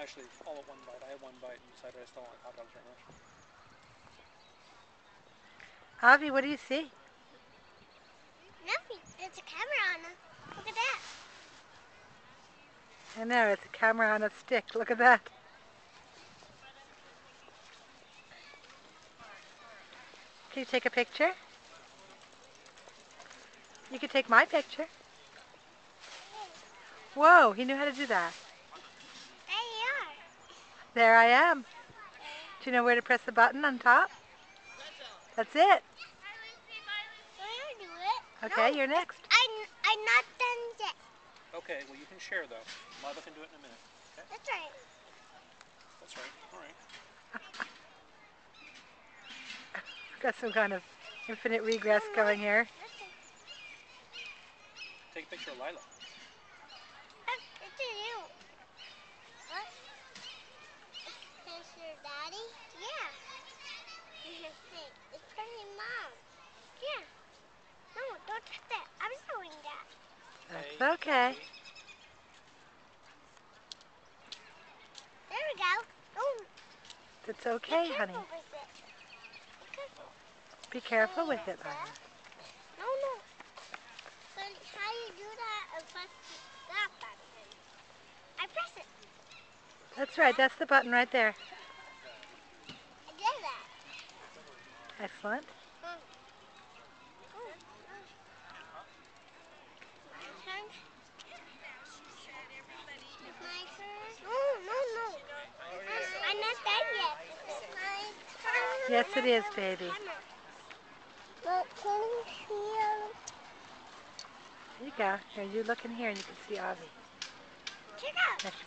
Actually, all at one bite. I had one bite and decided I still like hot dogs very much. Avi, what do you see? Nothing. There's a camera on it. Look at that. I know, it's a camera on a stick. Look at that. Can you take a picture? You could take my picture. Whoa, he knew how to do that. There you are. There I am. Do you know where to press the button on top? That's it. Do it. Okay, No, you're next. I'm not done yet. Okay, well you can share though. Lava can do it in a minute. Okay? That's right. That's right. All right. Got some kind of infinite regress going here. Take a picture of Lila. It's you. What? Is your daddy? Yeah. Hey, it's for your mom. Yeah. No, don't touch that. I'm doing that. That's okay. There we go. Oh, It's okay, be honey. careful with it. Be careful with it, Lila. No, no. But how do you do that and press that button? I press it. That's right, that's the button right there. I did that. Excellent. My turn? No, no, no. I'm not done yet. It's my turn. Yes, it is, baby. But can you feel? There you go. Here, you look in here and you can see Avi. Check out. Next